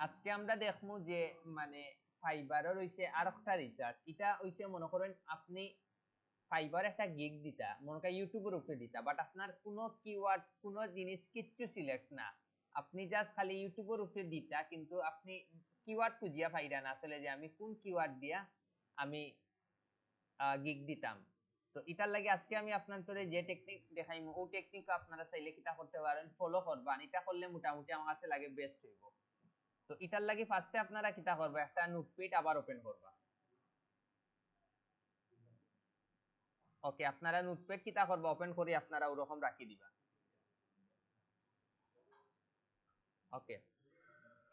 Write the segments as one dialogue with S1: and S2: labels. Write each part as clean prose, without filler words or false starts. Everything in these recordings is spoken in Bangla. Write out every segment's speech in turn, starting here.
S1: আজকে আমরা দেখমু যে মানে ফাইবারের হইছে আর একটা রিচার্জ, এটা হইছে মনে করেন আপনি ফাইবার একটা গিগ দিতা, মনে করেন ইউটিউবের উপরে দিতা, বাট আপনার কোনো কিওয়ার্ড কোনো জিনিস কিচ্ছু সিলেক্ট না, আপনি জাস্ট খালি ইউটিউবের উপরে দিতা, কিন্তু আপনি কিওয়ার্ড খুঁজিয়া পাইরা না আসলে যে আমি কোন কিওয়ার্ড দিয়া আমি গিগ দিতাম। তো এটার লাগে আজকে আমি আপনাদের যে টেকনিক দেখাইমু ও টেকনিক আপনারা চাইলে কিটা করতে পারেন, ফলো করবান, এটা করলে মোটামুটি আমার কাছে লাগে বেস্ট হইব। তো এটার লাগি ফার্স্টে আপনারা কিটা করবা, একটা নোটপ্যাড আবার ওপেন করবা। ওকে, আপনারা নোটপ্যাড কিটা করবা ওপেন করে আপনারা ওরকম রাখি দিবা। ওকে,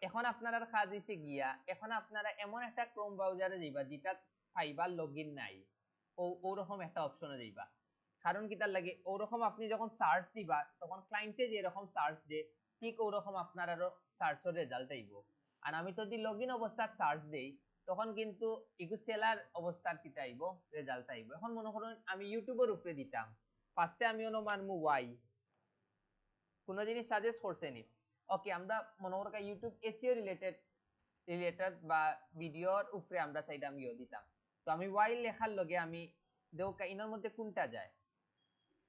S1: এখন আপনার কাজ হইছে গিয়া, এখন আপনারা এমন একটা ক্রোম ব্রাউজারে যাইবা যেটা ফাইবার লগইন নাই, ও ওরকম একটা অপশনে যাইবা। কারণ কি তার লাগে ওরকম আপনি যখন সার্চ দিবা তখন ক্লায়েন্টে যে এরকম সার্চ দে, ঠিক ওরকম আপনার আরো সার্চের রেজাল্ট আইব। আর আমি যদি লগইন অবস্থায় সার্চ দেই তখন কিন্তু ইগু সেলার অবস্থার কিটা আইব, রেজাল্ট আইব। এখন মনে করুন আমি ইউটিউবের উপরে দিতাম, ফার্স্টে আমি অনুমানমু ওয়াই, কোন জিনিস সাজেস্ট করছে নি। ওকে, আমরা মনে করি ইউটিউব এসইও রিলেটেড বা ভিডিওর উপরে আমরা চাইতাম ইও দিতাম। তো আমি ওয়াই লেখার লগে আমি দেউকা ইনার মধ্যে কোনটা যায়,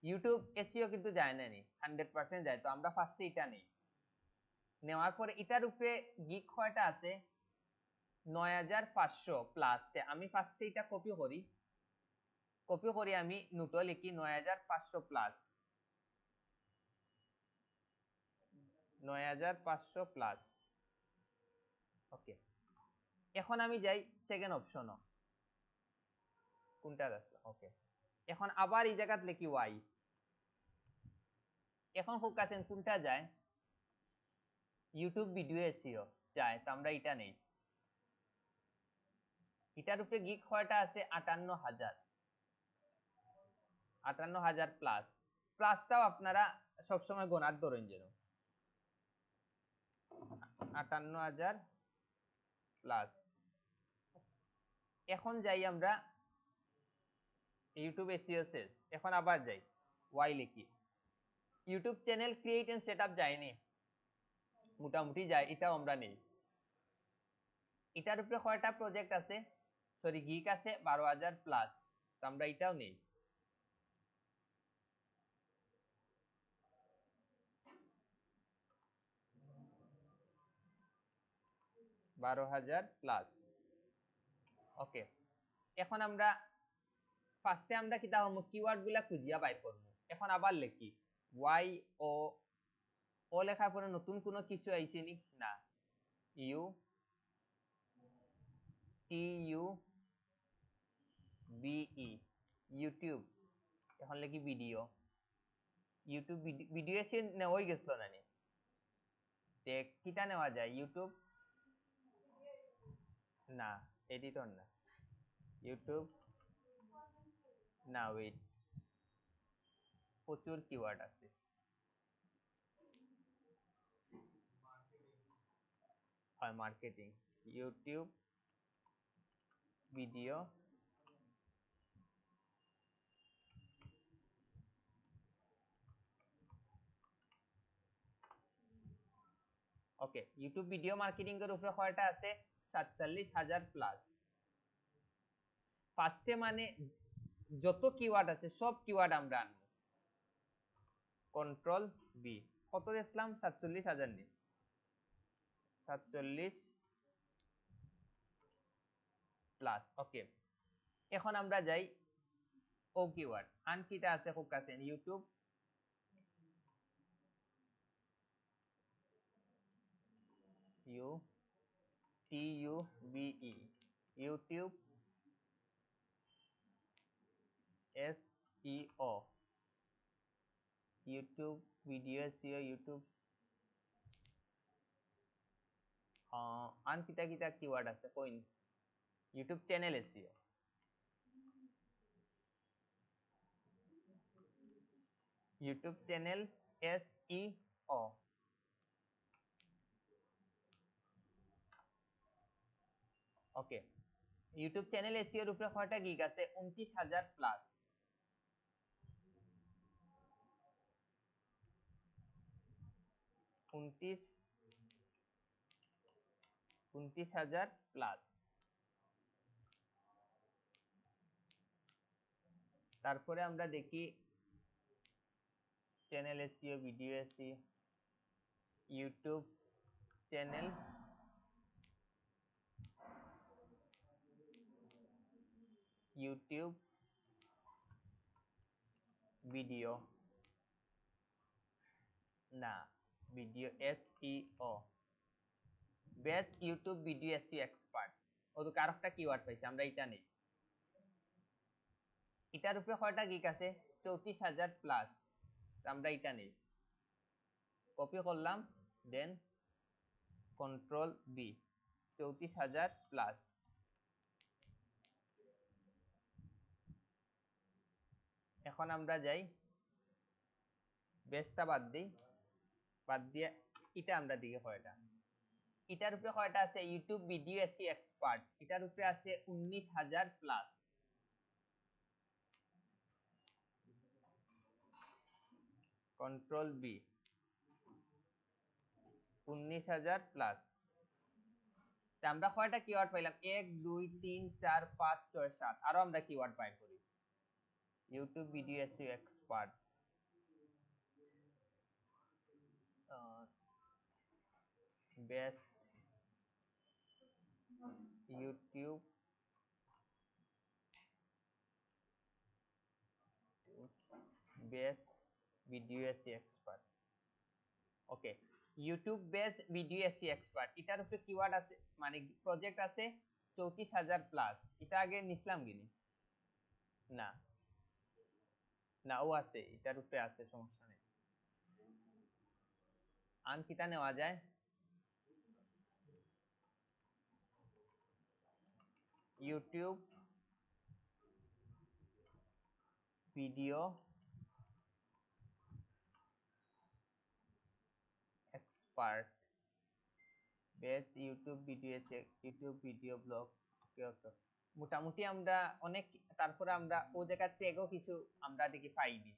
S1: ইউটিউব এসইও কিন্তু যায় না নি, 100% যায়। তো আমরা ফার্স্টে এটা নেই, নেওয়ার পরে এটার উপরে গিগ কয়টা আছে, 9500 প্লাস। আমি ফার্স্টে এটা কপি করি, কপি করি আমি নোটও লিখি 9500 প্লাস, 9500 প্লাস। ওকে, এখন আমি যাই সেকেন্ড অপশন, কোনটা আছে। ওকে, এখন আবার এই জায়গাত লিখি ওয়াই। এখন খুব কাছে কোনটা যায়, ইউটিউব ভিডিও এসইও যায়, তো আমরা এটা নেই। এটার উপরে গিগ কয়টা আছে, 58000, 58000 প্লাস। প্লাসটাও আপনারা সবসময় গোনার ধরেন যেন 58000 প্লাস। এখন যাই আমরা ইউটিউব এসইও শেষ, এখন আবার যাই ওয়াই লিখি। YouTube channel create and setup যায়নি, মোটামুটি যায়, এটাও আমরা নেই। এটার উপরে কয়টা প্রজেক্ট আছে, সরি গিগ আছে 12000 প্লাস, তো আমরা এটাও নেই। 12000 প্লাস। ওকে, এখন আমরা ফার্স্টে আমরা কিতা করব, কিওয়ার্ড গুলা খুঁজিয়া বাইর করব। এখন আবার লিখি ওয়াই ও, ও লেখার পরে নতুন কোনো কিছু আইছে নি, না, U T U B E, YouTube. এখন লিখি ভিডিও, ইউটিউব ভিডিও এসে নেওয়াই গেছিল না নি, তে কিটা নেওয়া যায়, ইউটিউব, না এডিটর না, ইউটিউব, না ওয়েট, প্রচুর কিওয়ার্ড আছে। হয় মার্কেটিং, ইউটিউব ভিডিও, ওকে, ইউটিউব ভিডিও মার্কেটিং এর উপরে কয়টা আছে, 47000 প্লাস। ফার্স্টে মানে যত কিওয়ার্ড আছে সব কিওয়ার্ড আমরা আনবো, কন্ট্রোল বি, কত দেখলাম 47000 নি, 47 প্লাস। ওকে, এখন আমরা যাই ও কিওয়ার্ড, আন কিটা আছে খুব কাছে, YouTube, U T U B E, YouTube S E O, YouTube video SEO, YouTube আন কিটা কিটা কিওয়ার্ড আছে কইন, YouTube channel SEO, YouTube channel SEO. Okay, YouTube channel SEO এর উপরে কয়টা গিগ আছে, 29000 প্লাস, 29 29,000 প্লাস। তারপরে আমরা দেখি channel SEO, video SEO, YouTube channel, YouTube video, না video SEO, best YouTube video SEO expert. ওদুক আরেকটা কিওয়ার্ড পাইছি আমরা, এটা নেই। এটার উপরে কয়টা গিগ আছে? 34,000 প্লাস। আমরা এটা নেই, কপি করলাম, দেন কন্ট্রোল বি, 34,000 প্লাস। এখন আমরা যাই, বেসটা বাদ দিই, বাদ দিয়ে এটা আমরা দিকে কয়টা, এটার উপরে কয়টা আছে? ইউটিউব ভিডিও এসইও এক্সপার্ট, এটার উপরে আছে 19,000 প্লাস। Control B, 19,000 plus. আমরা কয়টা কিওয়ার্ড পাইলাম? 1 2 3 4 5 6 7। আরো আমরা কিওয়ার্ড পাই করি। YouTube video SEO expert, best YouTube best video SEO expert. Okay, YouTube best video SEO expert, এটার উপরে কিওয়ার্ড আছে, মানে প্রজেক্ট আছে 34,000 প্লাস। এটা আগে নিছিলাম কিনি? না না, ও আছে, এটার উপরে আছে, সমস্যা নেই। আন কিটা নেওয়া যায়? YouTube video expert, best YouTube video, YouTube video blog. মোটামুটি আমরা অনেক, তারপরে আমরা ও জায়গার ট্যাগও কিছু আমরা দেখি পাইনি,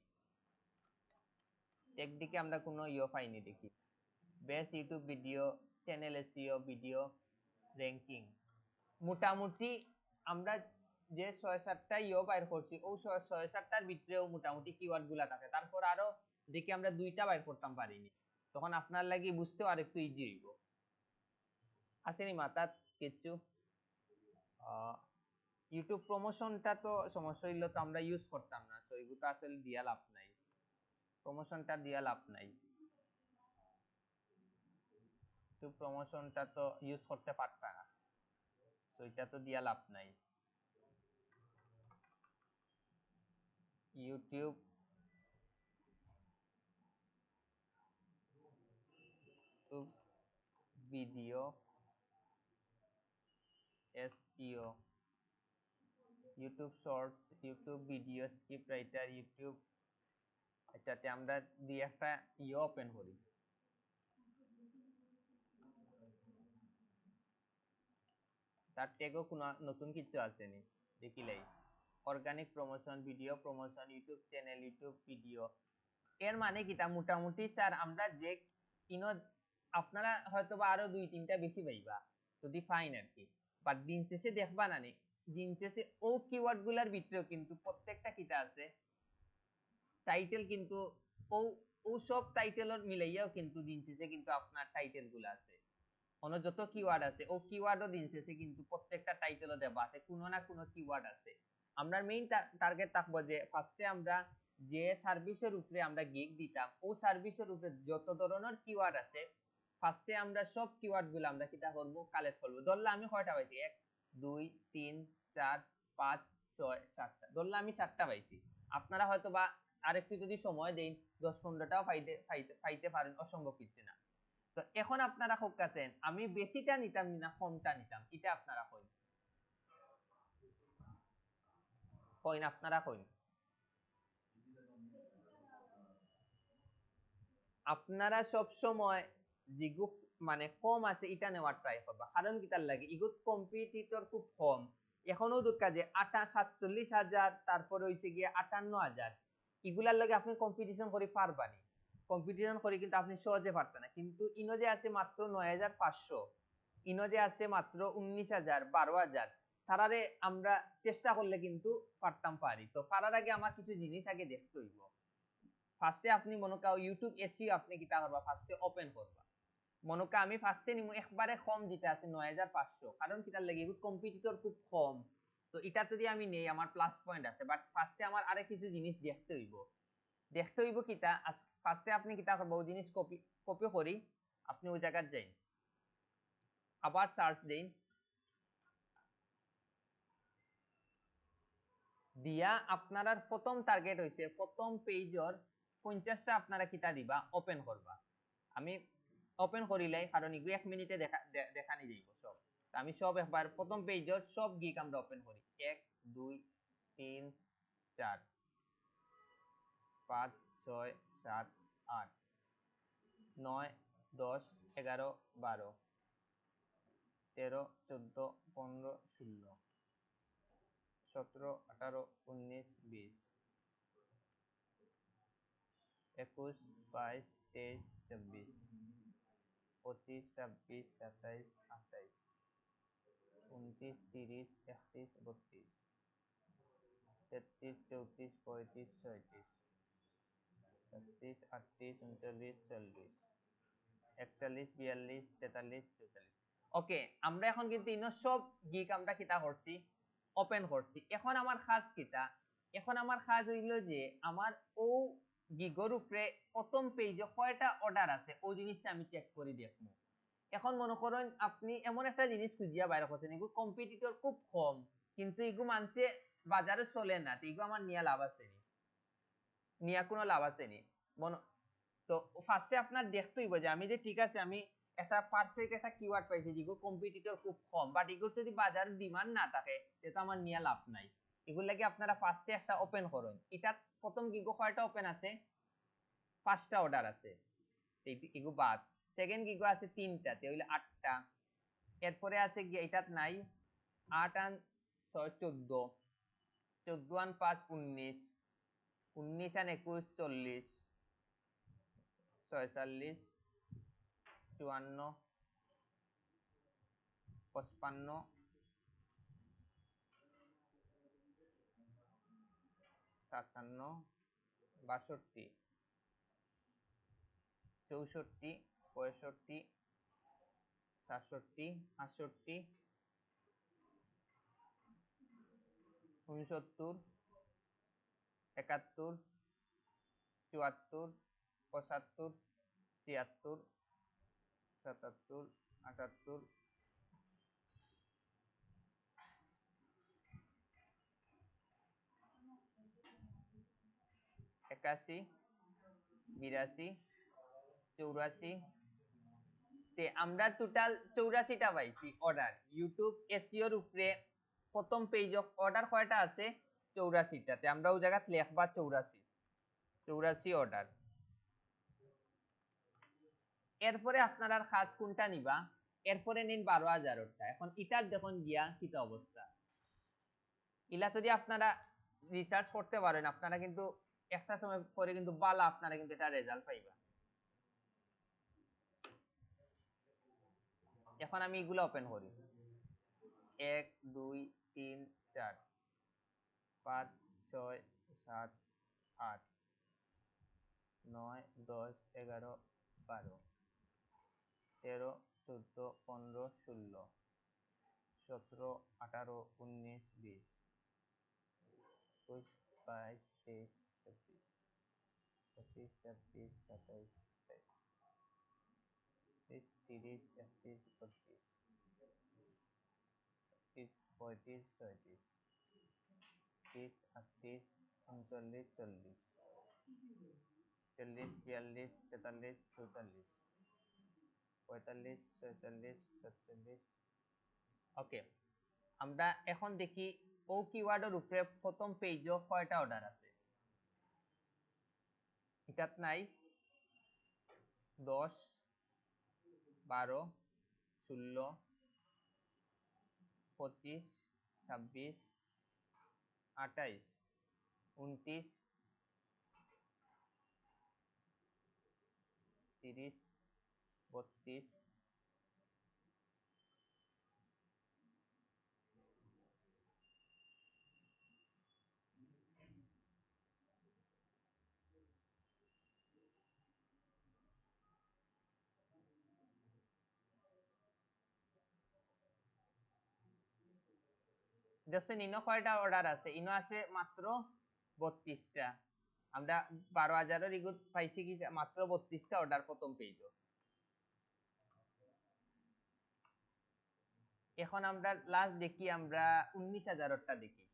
S1: ট্যাগ দিকে আমরা কোনো ইয়ে পাইনি দেখি। Best YouTube video channel SEO video ranking, মোটামুটি আমরা যে 6-7টা ইয়ে বাইর করছি, ও 6-7টার ভিতরেও মোটামুটি কিওয়ার্ড গুলা থাকে। তারপর আরো দেখি আমরা 2টা বাইর করতাম পারিনি, তখন আপনার লাগি বুঝতেও আর একটু ইজি হইব। আসেনি মাথাত কিছু? ইউটিউব প্রমোশনটা তো সমস্যা হইলো, তো আমরা ইউজ করতাম না, তো এগুলো আসলে দিয়া লাভ নাই, প্রমোশনটা দিয়া লাভ নাই, ইউটিউব প্রমোশনটা তো ইউজ করতে পারতা না, তো এটা তো দিয়া লাভ নাই। YouTube video SEO, YouTube shorts, YouTube video script writer, YouTube. আচ্ছা, আমরা দুই একটা ইয়ে ওপেন করি, তার ট্যাগও কোনো নতুন কিছু আসেনি দেখিলাই। Organic promotion, video promotion, YouTube channel, YouTube video. এর মানে কিটা? মোটামুটি স্যার আমরা যে ইনো, আপনারা হয়তো বা আরো 2-3টা বেশি পাইবা যদি ফাইন আর কি, বাট দিন শেষে দেখবা না নি, দিন শেষে ও কিওয়ার্ড গুলার ভিতরেও কিন্তু প্রত্যেকটা কিটা আছে টাইটেল, কিন্তু ও ও সব টাইটেলর মিলাইয়াও কিন্তু দিন শেষে কিন্তু আপনার টাইটেল গুলো আছে, অন্য যত কিওয়ার্ড আছে ও কিওয়ার্ডও দিন শেষে কিন্তু প্রত্যেকটা টাইটেলও দেওয়া আছে, কোনো না কোনো কিওয়ার্ড আছে। আমরা মেইন টার্গেট থাকবো যে ফার্স্টে আমরা যে সার্ভিসের উপরে আমরা গিগ দিতাম, ও সার্ভিসের উপরে যত ধরনের কিওয়ার্ড আছে, ফার্স্টে আমরা সব কিওয়ার্ড গুলো আমরা কিটা করব, কালেক্ট করব। ধরলাম আমি কয়টা পাইছি? 1 2 3 4 5 6 7টা, ধরলাম আমি 7টা পাইছি। আপনারা হয়তো বা আরেকটু যদি সময় দেন 10-15টাও পাইতে পারেন, অসম্ভব কিছু না। তো এখন আপনারা কইতাছেন আমি বেশিটা নিতাম না কমটা নিতাম, এটা আপনারা কইন, কইন আপনারা কইন। আপনারা সব সময় যেগু মানে কম আছে এটা নেওয়ার ট্রাই করবা, কারণ কিটার লাগে ইগুত কম্পিটিটর খুব কম। এখনো দুঃখা যে 47,000, তারপরে হইছে গিয়ে 58,000, এগুলার লগে আপনি কম্পিটিশন করে পারবানি, কম্পিটিশন করে কিন্তু আপনি সহজে পারতেন না। কিন্তু ইনো যে আছে মাত্র 9,500, ইনো যে আছে মাত্র 19,000 12,000, তারারে আমরা চেষ্টা করলে কিন্তু পারতাম পারি। তো পারার আগে আমার কিছু জিনিস আগে দেখতে হইব। ফার্স্টে আপনি মনে কাও ইউটিউব এসইও আপনি কিতা করবা, ফার্স্টে ওপেন করবা। মনে কা আমি ফার্স্টে নিমু একবারে কম যেটা আছে 9,500, কারণ কিতার লাগে এগুলো কম্পিটিটর খুব কম। তো এটা যদি আমি নেই আমার প্লাস পয়েন্ট আছে, বাট ফার্স্টে আমার আরে কিছু জিনিস দেখতে হইব। দেখতে হইব কিতা, ফার্স্টে আপনি কিতা করবা, ওই জিনিস কপি কপি করি আপনি ওই জায়গায় যাই, আবার সার্চ দেন, দিয়া আপনার প্রথম টার্গেট হইছে প্রথম পেজর 50টা আপনারা কিতা দিবা ওপেন করবা। আমি ওপেন করিলাই কারণ ইগু 1 মিনিটে দেখানি যাইব সব। আমি সব একবার প্রথম পেজর সব গিক আমরা ওপেন করি। 1 2 3 4 5 6 7 8 9 10 11 12 13 14 15 16 17 18 19 20 21 22 23 24 25 26 27 28 29 30 31 32 33 34 35 36 37 38 39 40 41 42 43 44। ওকে, আমরা এখন কিন্তু ইনো সব গিক আমরা কিতা করছি ওপেন করছি। এখন আমার কাজ কিতা, এখন আমার কাজ হইল যে আমার ও গিগর উপরে প্রথম পেজে কয়টা অর্ডার আছে ওই জিনিসটা আমি চেক করে দেখবো। এখন মনে করেন আপনি এমন একটা জিনিস খুঁজিয়া বাইরে করছেন, এগুলো কম্পিটিটর খুব কম, কিন্তু এগুলো মানছে বাজারে চলে না, তো এগুলো আমার নিয়ে লাভ আছে নি, নিয়ে কোনো লাভ আছে নি মনে। তো ফার্স্টে আপনার দেখতে হইব যে আমি যে ঠিক আছে আমি একটা পারফেক্ট একটা কিওয়ার্ড পাইছি যেগুলো কম্পিটিটর খুব কম, বাট এগুলো যদি বাজারে ডিমান্ড না থাকে তো আমার নিয়ে লাভ নাই। এগুলো লাগে আপনারা ফার্স্টে একটা ওপেন করুন। এটা প্রথম গিগো কয়টা ওপেন আছে, 5টা অর্ডার আছে, এগুলো বাদ। সেকেন্ড গিগো আছে 3টাতে, হইলে 8টা। এরপরে আছে গিয়ে এটাত নাই, 8 আর 6 14, 14 আর 5 19, 19 আর 21 40, 46 54 55 57 62 64 65 67 68 69 71 74 75 76 77 78 81 82 84। তে আমরা টোটাল 84টা পাইছি অর্ডার ইউটিউব এসইওর উপরে। প্রথম পেজ অফ অর্ডার কয়টা আছে, 84টাতে। আমরা ওই জায়গা লিখবা 84 অর্ডার। এরপরে আপনারা কাজ কোনটা নিবা, এরপরে নিন 12,000টা। এখন ইটার দেখুন গিয়া কিতা অবস্থা, ইলা যদি আপনারা রিসার্চ করতে পারেন আপনারা কিন্তু একটা সময় পরে কিন্তু বালা আপনারা কিন্তু এটা রেজাল্ট পাইবা। এখন আমি এগুলো ওপেন করি, 1 2 3 4 5 6 7 8 9 10 11 12 13 14 15 16 17 18 19 20 21 22 23 24 25 26 27 28 30 31 32 30 35 36 30 38 39 40 40 42 43 44 45 46 47। ওকে, আমরা এখন দেখি ও কিওয়ার্ডের উপরে প্রথম পেজে কয়টা অর্ডার আছে। এটাত নাই 10 12 16 25 26 28 29 30 32 দেখছেন ইনো কয়টা অর্ডার আছে, ইনো আছে মাত্র 32টা। আমরা 12,000 ইগুত পাইছি কি মাত্র 32টা অর্ডার প্রথম পেইজো। এখন আমরা লাস্ট দেখি, আমরা 19,000টা দেখি।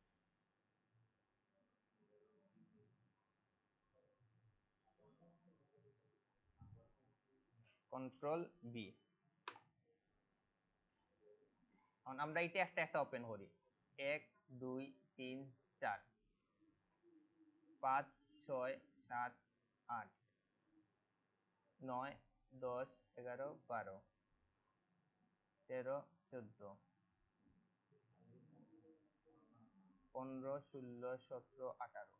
S1: Control B. এখন আমরা এটা একটা একটা ওপেন করি। 1 2 3 4 5 6 7 8 9 10 11 12 13 14 15 16 17 18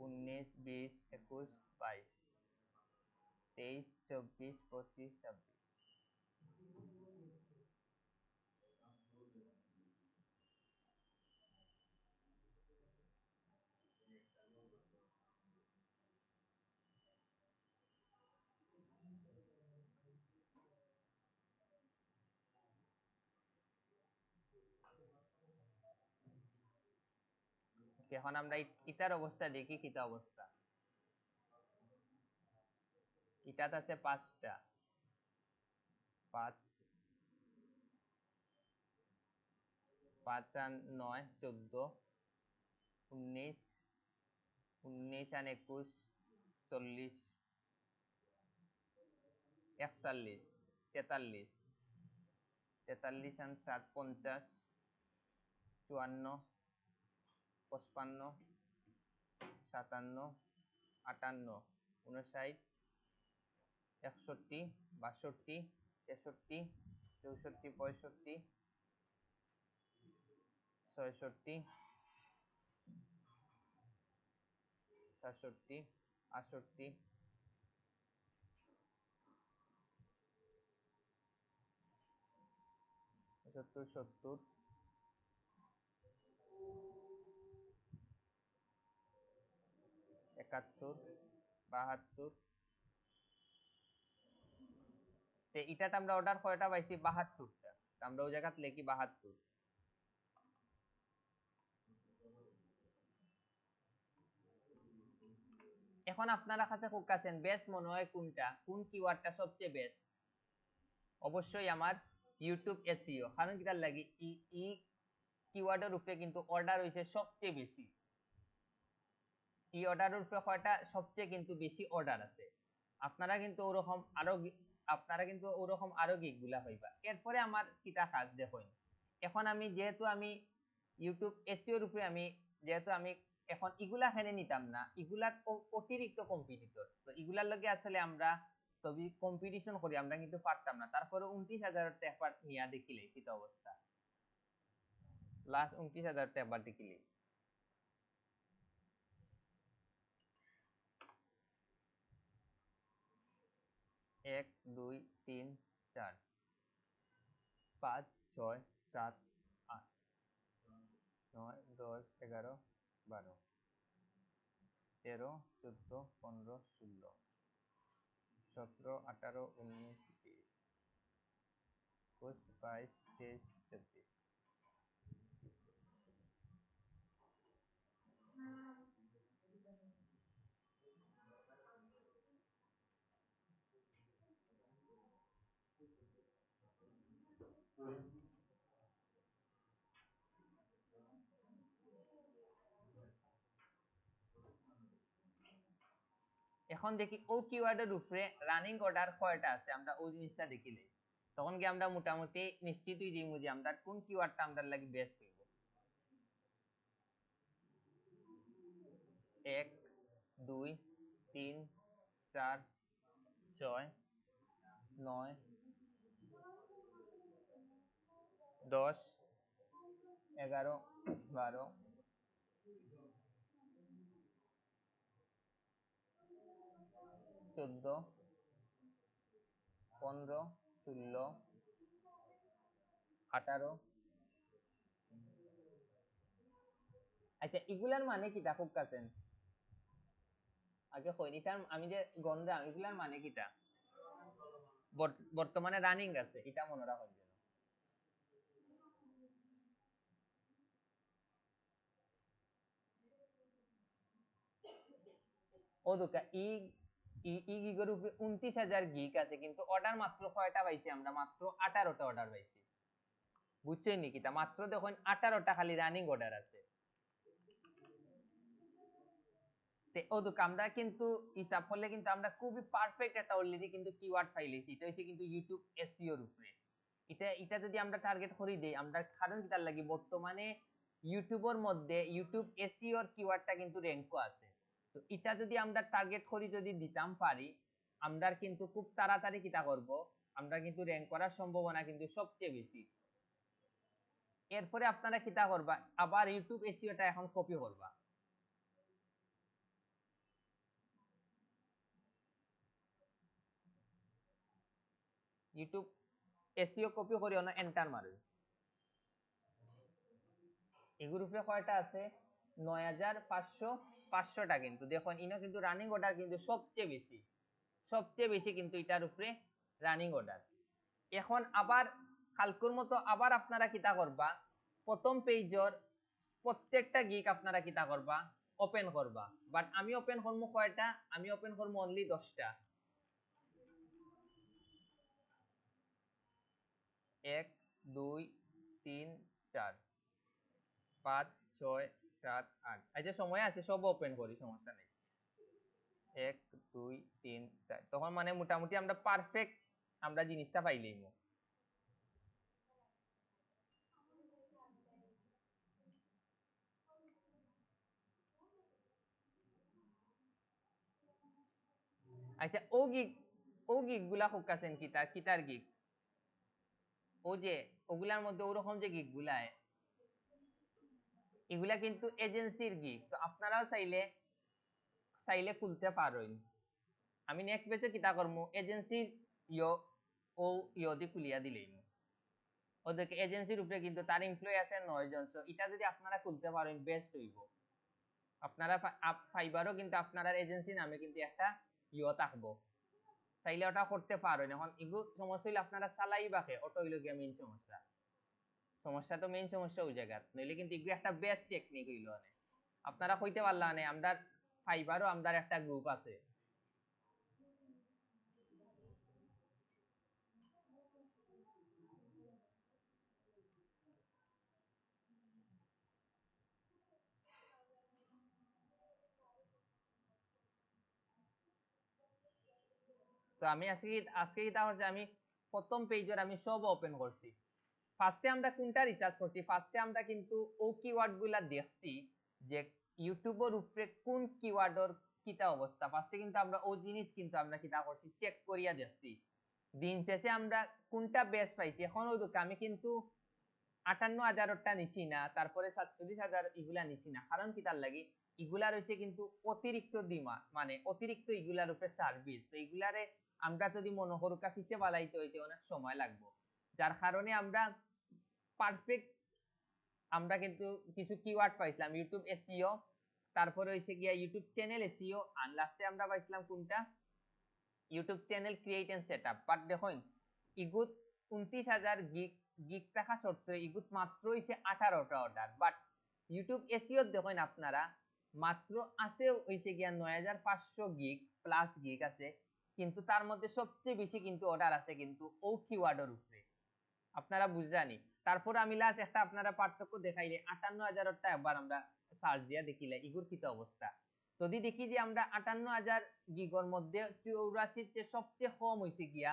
S1: 19 20 21 22 23 24 25 26। এখন আমরা ইটার অবস্থা দেখি, কিটা অবস্থা। ইটাত আছে 5টা, 5 5 আর 9 14 19 19 আর 21 40 41 43 43 আর 7 50 54 55 57 58 59 61 62 63 64 65 66 67 68 70 71 72। এটাতে আমরা অর্ডার কয়টা পাইছি? 72টা। আমরা ওই জায়গাত লিখি 72। এখন আপনারা কাছে ফোকাসেন বেস্ট মনে হয় কোনটা, কোন কিওয়ার্ডটা সবচেয়ে বেস্ট? অবশ্যই আমার ইউটিউব এসইও, কারণ কিটার লাগি ই কিওয়ার্ডের উপরে কিন্তু অর্ডার হইছে সবচেয়ে বেশি। এই অর্ডারের উপরে কয়টা সবচেয়ে কিন্তু বেশি অর্ডার আছে। আপনারা কিন্তু ওরকম আরো গিগগুলা হইবা। এরপরে আমার কিটা কাজ দেখুন। এখন আমি যেহেতু আমি ইউটিউব এসইওর উপরে যেহেতু আমি এখন ইগুলা এখানে নিতাম না, ইগুলা অতিরিক্ত কম্পিটিটর, তো ইগুলার লগে আসলে আমরা তবে কম্পিটিশন করি আমরা কিন্তু পারতাম না। তারপরে 29,000 একবার নিয়া দেখিলে কিটা অবস্থা, লাস্ট 29,000 একবার দেখিলে। 1 2 3 4 5 6 7 8 9 10 11 12 13 14 15 16 17 18 19 20 21 22 23 24। এখন দেখি ও কিওয়ার্ডের উপরে রানিং অর্ডার কয়টা আছে, আমরা ওই জিনিসটা দেখিলে তখন কি আমরা মোটামুটি নিশ্চিত হই যাইমু যে আমরা কোন কিওয়ার্ডটা আমরা লাগি বেস্ট হইব। 1 2 3 4 6 9 10 11 12 14 15 16 18। আচ্ছা এগুলার মানে কিটা খুব কাছেন আগে কই এটার আমি যে গন্ডা এগুলার মানে কিটা বর্তমানে রানিং আছে এটা মনে রাখুন যেন। ও দুকা ই ই ই গিগের উপরে ২৯,০০০ গিগ আছে, কিন্তু অর্ডার মাত্র কয়টা পাইছি আমরা? মাত্র 18টা অর্ডার পাইছি। বুঝছেন নাকি? তা মাত্র দেখুন 18টা খালি রানিং অর্ডার আছে। আমরা কিন্তু হিসাব করলে কিন্তু আমরা খুবই পারফেক্ট একটা অলরেডি কিন্তু কিওয়ার্ড পাইলেছি। এটা হচ্ছে কিন্তু ইউটিউব এসইও এর উপরে। এটা যদি আমরা টার্গেট করি দেই, আমরা কারণ কি তার লাগি বর্তমানে ইউটিউবের মধ্যে ইউটিউব এসইও এর কিওয়ার্ডটা কিন্তু র‍্যাঙ্কও আছে। তো এটা যদি আমরা টার্গেট করি যদি দিতাম পারি, আমরা কিন্তু খুব তাড়াতাড়ি কিটা করব, আমরা কিন্তু র‍্যাঙ্ক করার সম্ভাবনা কিন্তু সবচেয়ে বেশি। এরপরে আপনারা কিটা করবা, আবার ইউটিউব এসইওটা এখন কপি করবা। ইউটিউব এসইও কপি করি না, এন্টার মারুন। এই গ্রুপে কয়টা আছে? ৯৫০০টা। কিন্তু দেখুন ইনো কিন্তু রানিং অর্ডার কিন্তু সবচেয়ে বেশি কিন্তু এটার উপরে রানিং অর্ডার। এখন আবার কালকুর মতো আবার আপনারা কিতা করবা, প্রথম পেজর প্রত্যেকটা গিগ আপনারা কিতা করবা, ওপেন করবা। বাট আমি ওপেন করবো কয়টা? আমি ওপেন করবো অনলি 10টা। 1 2 3 4 5 6 7 8। আচ্ছা সময় আছে, সব ওপেন করি, সমস্যা নেই। 1 2 3 4, তখন মানে মোটামুটি আমরা পারফেক্ট আমরা জিনিসটা পাইলেই। আচ্ছা ও গিগ গুলা হুকাছেন কিতার গিগ? ও যে ওগুলার মধ্যে ওরকম যে গিগ গুলা এগুলা কিন্তু এজেন্সির গিগ। তো আপনারাও চাইলে খুলতে পারেন। আমি নেক্সট বেচে কিতা করবো, এজেন্সির ও দি খুলিয়া দিলেই। ওদেরকে এজেন্সির উপরে কিন্তু তার এমপ্লয়ি আছে 9 জন। তো এটা যদি আপনারা খুলতে পারেন বেস্ট হইব। আপনারা ফাইবারও কিন্তু আপনারা এজেন্সি নামে কিন্তু একটা থাকবো, চাইলে ওটা করতে পারেন। এখন এগুলো সমস্যা হইলে আপনারা চালাই বাকে, ওটা হইল গিয়া মেইন সমস্যা তো মেইন সমস্যা ওই জায়গার নইলে কিন্তু এগুলো একটা বেস্ট টেকনিক হইল। আপনারা কইতে পারলা না আমরা ফাইবারও আমাদের একটা গ্রুপ আছে। তো আমি আজকে কি হচ্ছে, আমি প্রথম পেজের আমি সব ওপেন করছি। ফার্স্টে আমরা কোনটা রিসার্চ করছি? ফার্স্টে আমরা কিন্তু ও কিওয়ার্ড গুলা দেখছি যে ইউটিউবের উপরে কোন কিওয়ার্ডের কিটা অবস্থা। ফার্স্টে কিন্তু আমরা ও জিনিস কিন্তু আমরা কিটা করছি, চেক করিয়া দেখছি। দিন শেষে আমরা কোনটা বেস্ট পাইছি। এখন ওই আমি কিন্তু ৫৮,০০০টা নিছি না, তারপরে ৪৭,০০০ এগুলা নিছি না। কারণ কি তার লাগি, এগুলা রয়েছে কিন্তু অতিরিক্ত দিমা, মানে অতিরিক্ত এগুলার উপরে সার্ভিস। তো এগুলারে আমরা যদি মনোহরকা ফিসে বালাইতে হইতে অনেক সময় লাগবে, যার কারণে আমরা পারফেক্ট আমরা কিন্তু কিছু কিওয়ার্ড পাইছিলাম ইউটিউব এসইও, তারপরে হইছে গিয়া ইউটিউব চ্যানেল এসইও, আর লাস্টে আমরা পাইছিলাম কোনটা, YouTube channel create and setup. But দেখুন ইগুত ২৯,০০০ গিগ থাকা সত্ত্বেও ইগুত মাত্র হইছে 18টা অর্ডার। বাট ইউটিউব এসইও দেখুন আপনারা মাত্র আছে হইছে গিয়া ৯৫০০ গিগ প্লাস গিগ আছে, কিন্তু তার মধ্যে সবচেয়ে বেশি কিন্তু অর্ডার আছে কিন্তু ও কিওয়ার্ডের উপরে। আপনারা বুঝজানি। তারপর আমি লাস্ট একটা আপনারা পার্থক্য দেখাইলে ৫৮,০০০টা একবার আমরা সার্চ দিয়া দেখিলে ইগুর কি অবস্থা। যদি দেখি যে আমরা ৫৮,০০০ গিগর মধ্যে ৮৪ তে সবচেয়ে কম হইছে গিয়া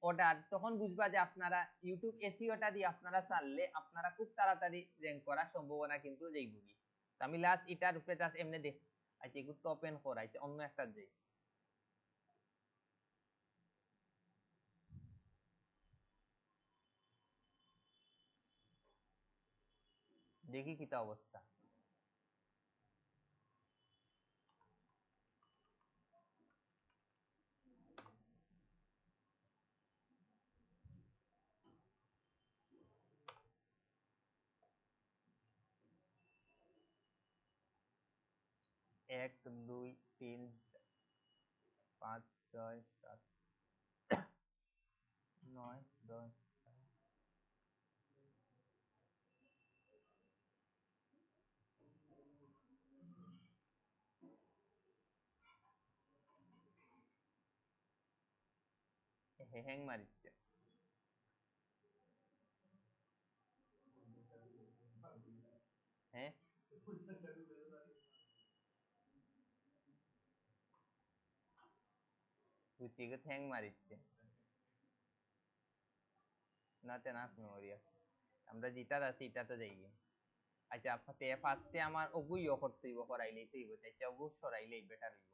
S1: অর্ডার, তখন বুঝবা যে আপনারা ইউটিউব এসইওটা দিয়ে আপনারা চাললে আপনারা খুব তাড়াতাড়ি র‍্যাঙ্ক করার সম্ভাবনা কিন্তু যাইবগি। আমি লাস্ট এটার উপরে জাস্ট এমনি দেখ, আচ্ছা এগুলো তো ওপেন করাইছে অন্য একটা যাই দেখি কিতা অবস্থা। ১ ২ ৩ ৫ ৬ ৭ ৯ ১০। হ্যাং মারিচ্ছে। হ্যাঁ বুঝছি হ্যাং মারিচ্ছে নাতে না মেমোরি আমরা যেটা আছে এটা তো যাই আচ্ছা আপনাতে ফার্স্টে আমার ওগুইও করতে হইব করাইলেই তো হইব তাই ওগু সরাইলেই বেটার হইব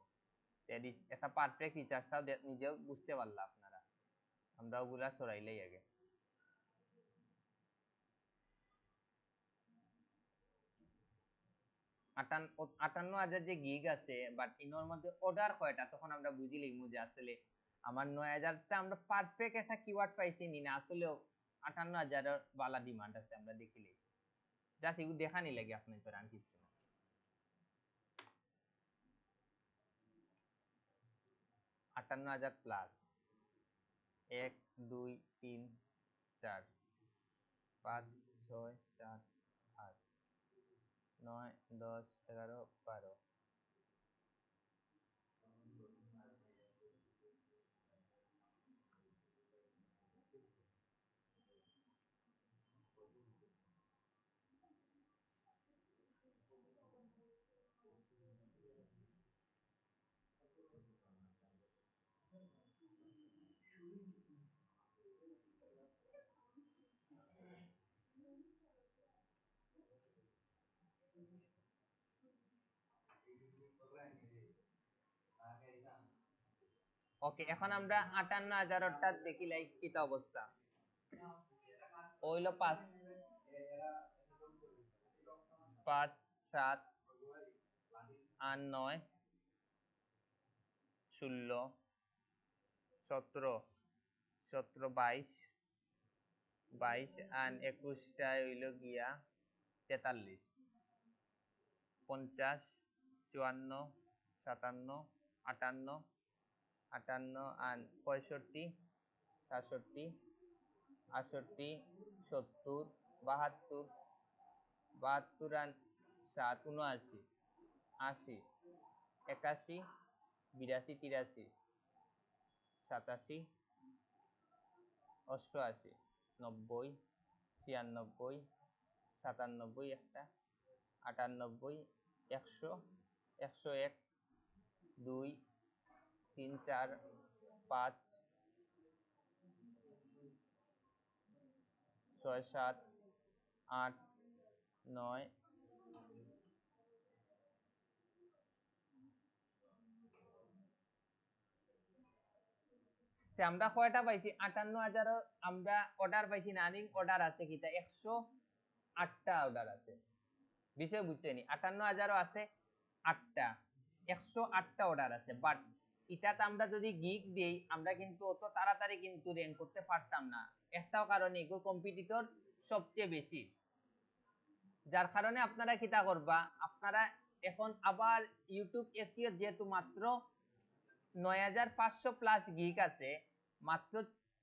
S1: একটা পারফেক্ট রিচার্জটাও নিজেও বুঝতে পারলা আপনারা আমরা ওগুলা সরাইলেই আগে 58,000 যে গিগ আছে বাট ইনোর মধ্যে অর্ডার কয়টা তখন আমরা বুঝি লইমু যে আসলে আমার 9,000টা আমরা পারফেক্ট একটা কিওয়ার্ড পাইছি নি না আসলে 58,000 এর বালা ডিমান্ড আছে আমরা দেখিলেই জাস্ট এগুলো দেখানি লাগে আপনি তো রান কিছু না 58,000 প্লাস 1 2 3 4 5 6 7 8 9 10 11 12 ওকে এখন আমরা 58,000টা দেখি লাইক কিটা অবস্থা ওইলো 5 5 7 8 9 16 17 17 22 22 আর 21টা হইলো গিয়া 43 50 54 57 58 58 আর 65 67 68 70 72 72 আর 7 79 80 81 82 83 87 88 90 96 97 একটা 98 100 101 2 3 4 5 6 7 8 9 আমরা কয়টা পাইছি 58,000 আমরা অর্ডার পাইছি রানিং অর্ডার আছে কিটা 108টা অর্ডার আছে বিষয় বুঝছেনি 58,000 আছে 8টা 108টা অর্ডার আছে বাট এটাতে আমরা যদি গিগ দেই আমরা কিন্তু অত তাড়াতাড়ি কিন্তু র্যাঙ্ক করতে পারতাম না একটাও কারণে এগুলো কম্পিটিটর সবচেয়ে বেশি যার কারণে আপনারা কিটা করবা আপনারা এখন আবার ইউটিউব এসইও যেহেতু মাত্র 9,500 প্লাস গিগ আছে মাত্র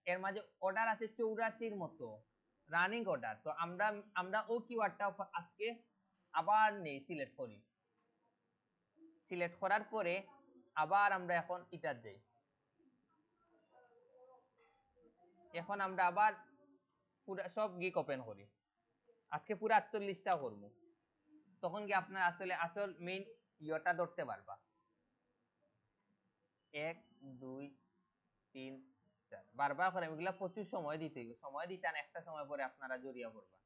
S1: এর মাঝে অর্ডার আছে 84 মতো রানিং অর্ডার তো আমরা ও কিওয়ার্ডটা আজকে আবার নেই সিলেক্ট করি সিলেক্ট করার পরে আবার আমরা এখন এটা যাই এখন আমরা আবার পুরো সব গিগ ওপেন করি আজকে পুরো 48টা করব তখন কি আপনার আসলে আসল মেইন ইয়েটা ধরতে পারবা 1 2 3 4 বারবার করে এগুলা প্রচুর সময় দিতে হবে সময় দিতে আর একটা সময় পরে আপনারা জড়িয়ে পড়বা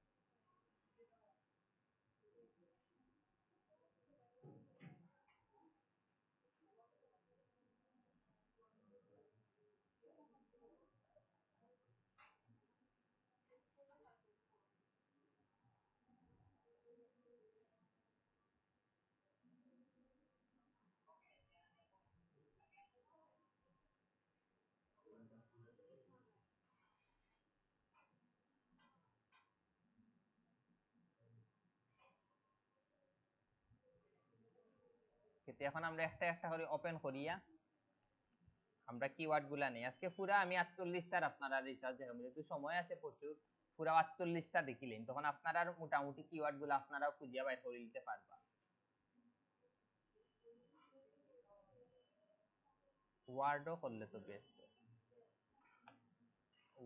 S1: কিন্তু এখন আমরা একটা একটা করে ওপেন করিয়া আমরা কিওয়ার্ড গুলা নেই আজকে পুরা আমি 48টার আপনারা রিসার্চ দেখাবো যেহেতু সময় আছে প্রচুর পুরা 48টা দেখিলেন তখন আপনারা মোটামুটি কিওয়ার্ড গুলা আপনারাও খুঁজিয়া বাইর করে নিতে পারবা ওয়ার্ডও করলে তো best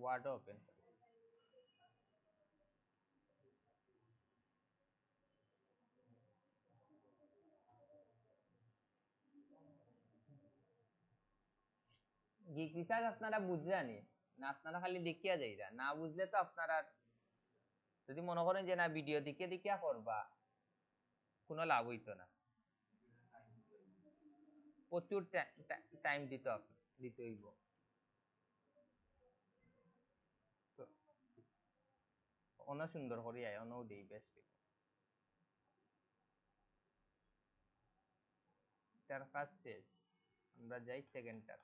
S1: word open. Gig research আপনারা বুঝছেন না? আপনারা খালি দেখিয়া যাইরা, না বুঝলে তো আপনারা যদি মনে করেন যে না ভিডিও দেখে দেখিয়া করবা, কোনো লাভ হইতো না। প্রচুর টাইম দিতে হইব। অন সুন্দর করিয়া অনও দেই বেস্ট। তার কাজ শেষ, আমরা যাই সেকেন্ডটার।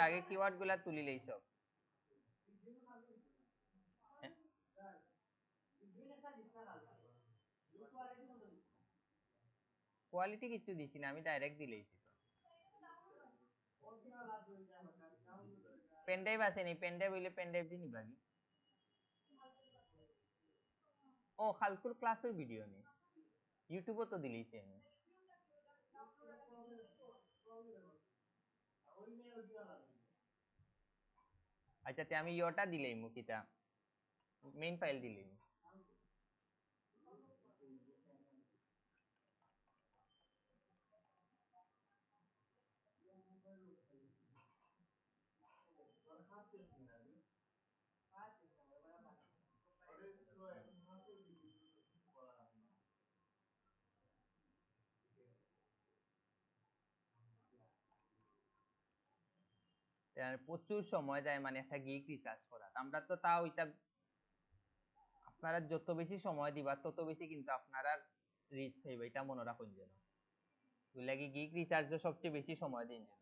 S1: আগে কিওয়ার্ড গুলা তুলিলেই সব কোয়ালিটি কিছু দিছি না, আমি ডাইরেক্ট দিলেইছি। পেন ড্রাইভ আছে নি? পেন ড্রাইভ হইলে পেন ড্রাইভ দিয়ে নিবানি। ও খালকুর ক্লাসের ভিডিও নি, ইউটিউবে তো দিলেইছি আমি। আচ্ছা তে আমি ইয়োটা দিলেই মুকিটা মেইন ফাইল দিলেই। প্রচুর সময় যায় মানে একটা গিগ রিসার্চ করা। আমরা তো তাও এটা আপনারা যত বেশি সময় দিবা তত বেশি কিন্তু আপনারা রিচ হইবে, এটা মনে রাখুন যেন। লাগি গিগ রিসার্চ সবচেয়ে বেশি সময় দিন যেন।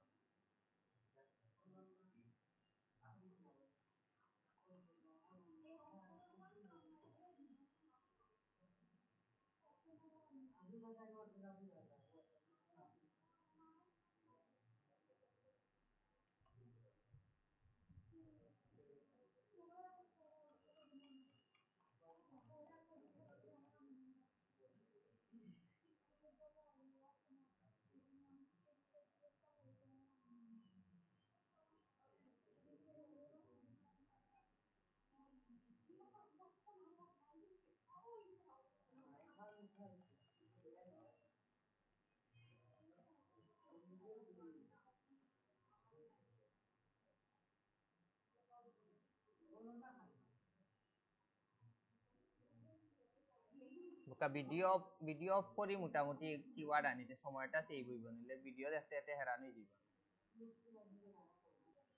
S1: ওকা ভিডিও ভিডিও অফ করি মোটামুটি কিওয়ার্ড আনিতে সময়টা সেভ হইব, নিলে ভিডিও দেখতে দেখতে হেরান হয়ে যাব।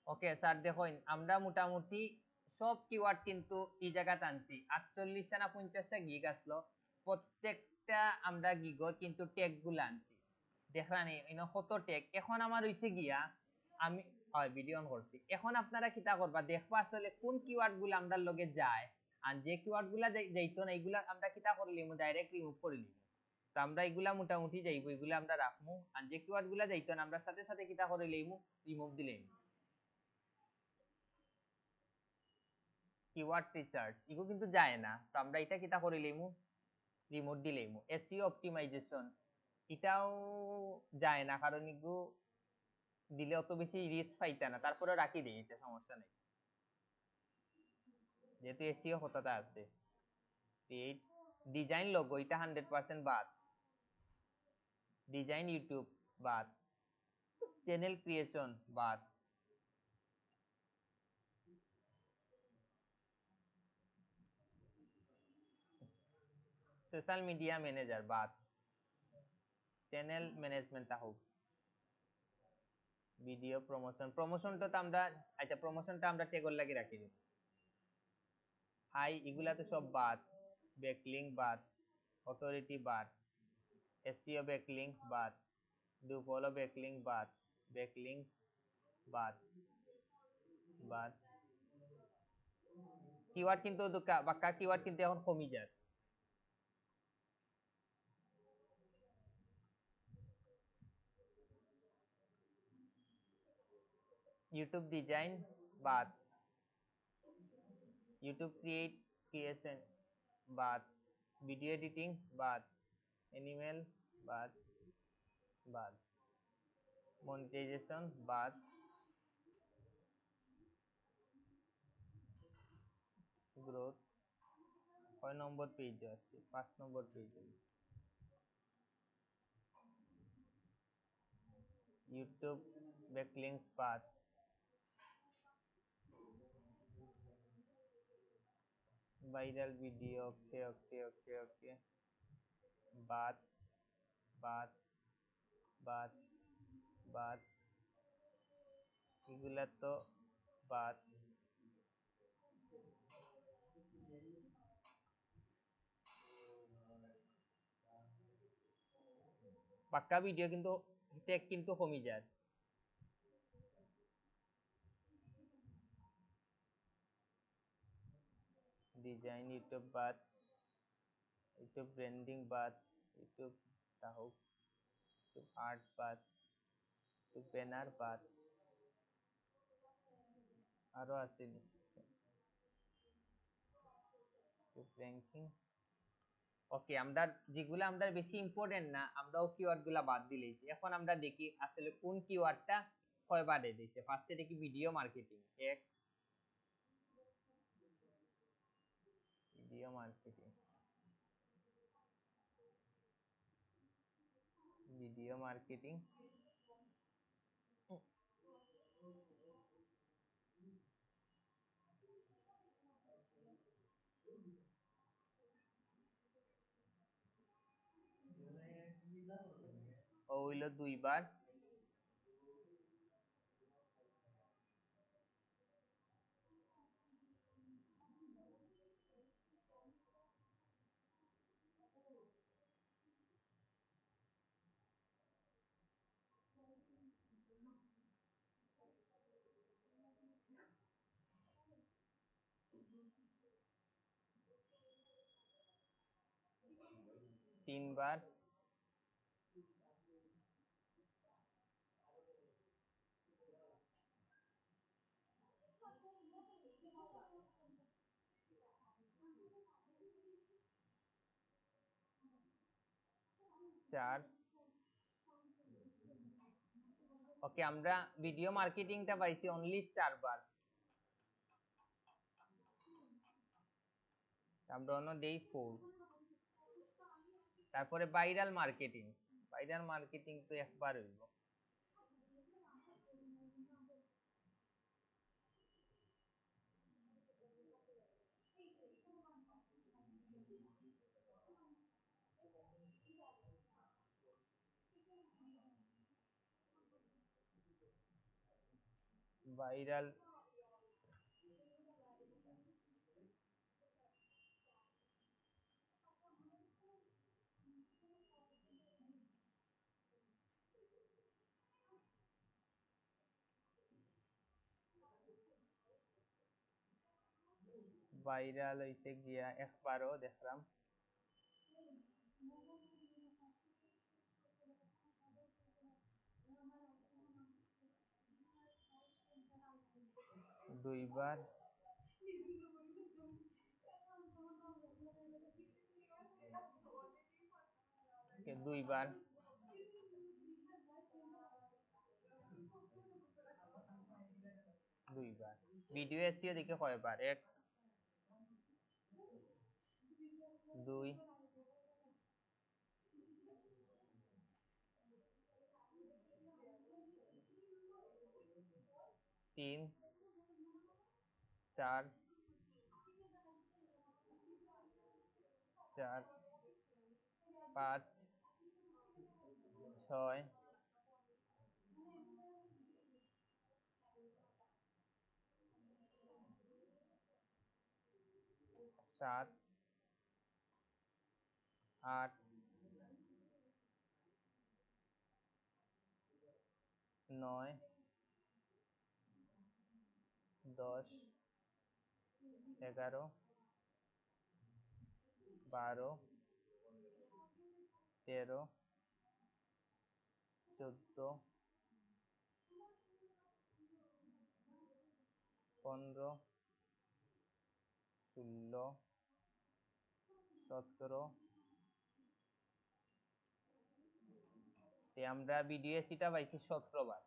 S1: ওকে স্যার দেখুন আমরা মোটামুটি সব কিওয়ার্ড কিন্তু এই জায়গা টানছি, 48টা না 50টা গিগ আসলো, প্রত্যেকটা আমরা গিগর কিন্তু ট্যাগ গুলো আনছি, দেখলানি ইনো কত ট্যাগ। এখন আমার হইছে গিয়া আমি হয় ভিডিও অন করছি, এখন আপনারা কিতা করবা দেখবা আসলে কোন কিওয়ার্ড গুলো আমরা লগে যায়, আর যে কিওয়ার্ড গুলা যাইতো না এইগুলা আমরা কিতা করলিম ডাইরেক্ট রিমুভ করে লিম। তো আমরা এগুলা মোটামুটি যাইবো, এগুলা আমরা রাখবো, আর যে কিওয়ার্ড গুলা যাইতো না আমরা সাথে সাথে কিতা করে লইমু, রিমুভ দিলেন। কিওয়ার্ড রিসার্চ এগুলো কিন্তু যায় না, তো আমরা এটা কিতা করে লইমু, রিমোট দিলেইমু। এসইও অপটিমাইজেশন এটাও যায় না, কারণ এগুলো দিলে অত বেশি রিচ পাইতা না, তারপরে রাখি দেই, এটা সমস্যা নাই, যেহেতু এসইও হতাটা আছে। ক্রিয়েট ডিজাইন লোগো এটা 100% বাদ, ডিজাইন ইউটিউব বাদ, চ্যানেল ক্রিয়েশন বাদ, সোশ্যাল মিডিয়া ম্যানেজার বাদ, চ্যানেল ম্যানেজমেন্ট হোক, ভিডিও প্রমোশনটা তো আমরা, আচ্ছা প্রমোশনটা আমরা ট্যাগর লাগি রাখি দিব। হাই এগুলা তো সব বাদ, ব্যাকলিঙ্ক বাদ, অথরিটি বাদ, এসইও ব্যাকলিঙ্ক বাদ, ডু ফলো ব্যাকলিঙ্ক বাদ, ব্যাকলিঙ্ক বাদ বাদ। কিওয়ার্ড কিন্তু বাক্কা কিওয়ার্ড কিন্তু এখন কমি যায়। ইউটিউব ডিজাইন বাদ, ইউটিউব ক্রিয়েশন বাদ, ভিডিও এডিটিং বাদ, এনিমেল বাদ বাদ, মনিটাইজেশন বাদ, গ্রোথ 6 নম্বর পেজ আছে, 5 নম্বর পেজ, ইউটিউব ব্যাকলিঙ্কস বাদ, ভাইরাল ভিডিও ওকে ওকে ওকে ওকে বাদ বাদ বাদ বাদ, এগুলা তো বাদ। পাক্কা ভিডিও কিন্তু ট্যাগ কিন্তু কমি যায়। ডিজাইন ইউটিউব বাদ, ইউটিউব ব্র্যান্ডিং বাদ, ইউটিউব তাহক, ইউটিউব আর্ট বাদ, ইউটিউব ব্যানার বাদ, আরো আছে ইউটিউব র্যাঙ্কিং। ওকে আমরা যেগুলা আমরা বেশি ইম্পর্টেন্ট না আমরাও কিওয়ার্ড গুলা বাদ দিলেছি। এখন আমরা দেখি আসলে কোন কিওয়ার্ডটা কয়বার দিয়েছে। ফার্স্টে দেখি ভিডিও মার্কেটিং, এক ভিডিও মার্কেটিং, ভিডিও মার্কেটিং ও হইলো 2 বার, তিনবার, 4। ওকে আমরা ভিডিও মার্কেটিংটা পাইছি অনলি 4 বার, আমরা অন্য দেই 4। তারপরে ভাইরাল মার্কেটিং, ভাইরাল মার্কেটিং তো একবার হইব, ভাইরাল ভাইরাল হইছে গিয়া একবারও দেখলাম দুইবার দুইবার দুইবার ভিডিও এসিও দেখে কয়বার এক দুই তিন চার চার পাঁচ ছয় সাত আট নয় 10 11 12 13 14 15 16 17 আমরা ভিডিও এসিটা পাইছি 17 বার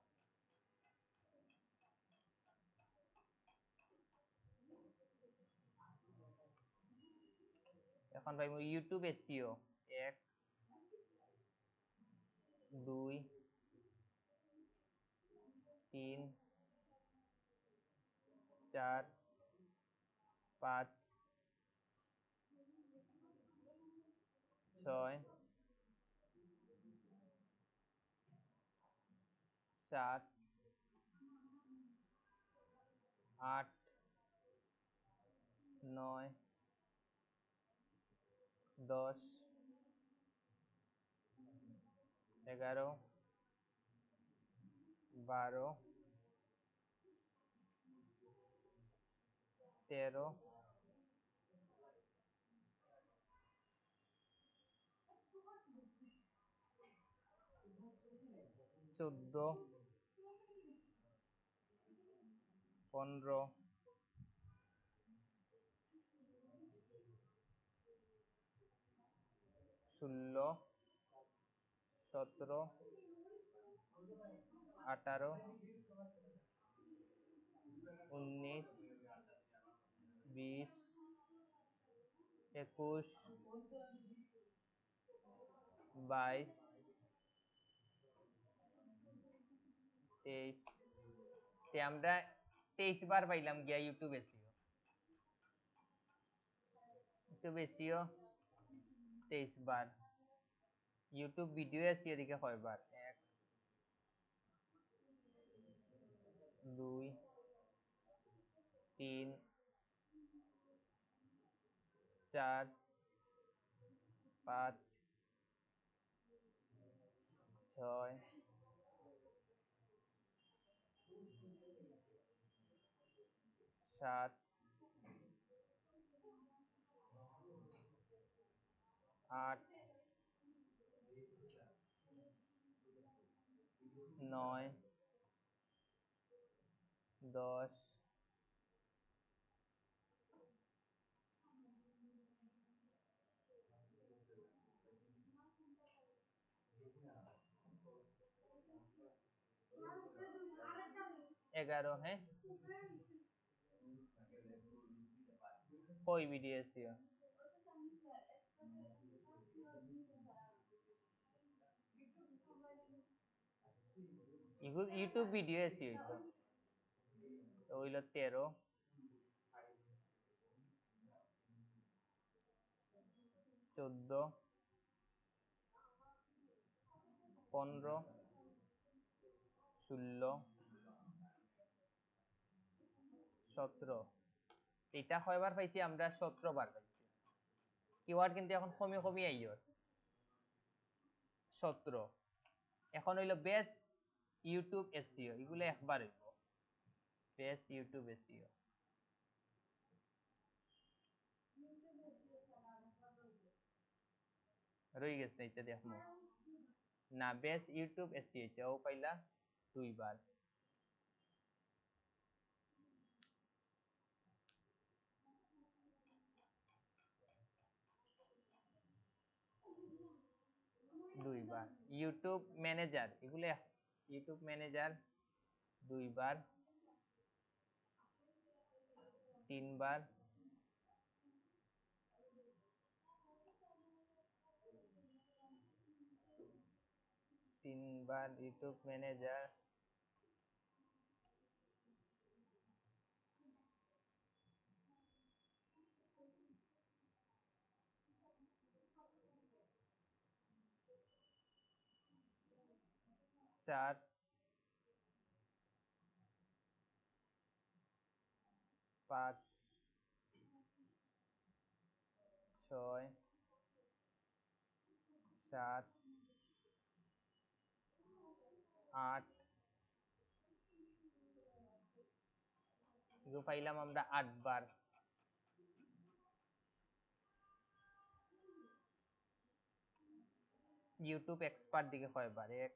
S1: এখন পাইব ইউটিউব এসিও 1 2 3 4 5 6 7 8 9 10 11 12 13 14 15 16 17 18 19 20 21 22 23 তে আমরা 23 বার পাইলাম গিয়া ইউটিউব এসিও ইউটিউব এসিও 23 বার ইউটিউব ভিডিও এসিও দিকে কয়বার 1 2 3 4 5 6 7 8 9 10 11 হ্যাঁ কই video SEO YouTube video SEO হইল 13 14 15 16 17 এটা কয়বার পাইছি আমরা 17 বার পাইছি কিওয়ার্ড কিন্তু এখন কমে কমে আইও 17 এখন হইলো বেস ইউটিউব এসইও এগুলো একবার হইব বেস ইউটিউব এসইও রই গেছে এটা দেখো না বেস ইউটিউব এসইও ও পাইলা দুইবার দুইবার ইউটিউব ম্যানেজার এগুলো ইউটিউব ম্যানেজার দুইবার তিনবার তিনবার ইউটিউব ম্যানেজার চার পাঁচ ছয় সাত আট এগুলো পাইলাম আমরা 8 বার ইউটিউব এক্সপার্ট দিকে কয়বার এক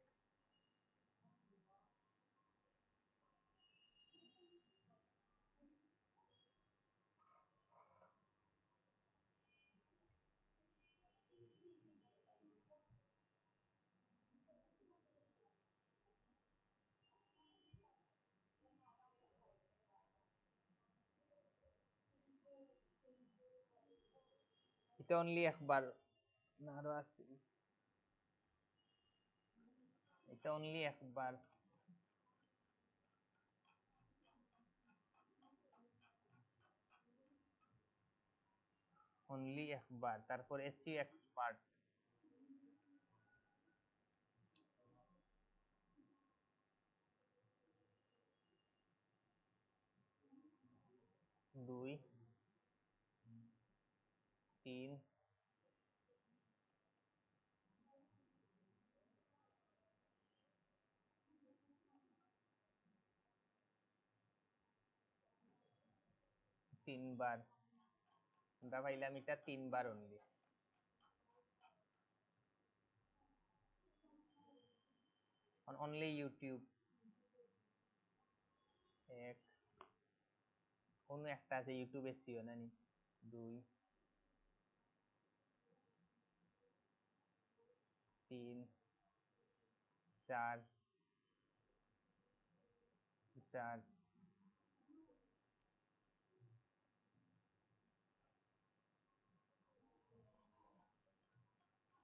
S1: এটা অনলি একবার না আরো আছে এটা অনলি একবার অনলি একবার তারপর এসইও এক্সপার্ট দুই তিন তিনবার আমরা পাইলাম এটা তিনবার অনলি অনলি ইউটিউব এক অন্য একটা আছে ইউটিউব এসইও নানি দুই তিন চার চার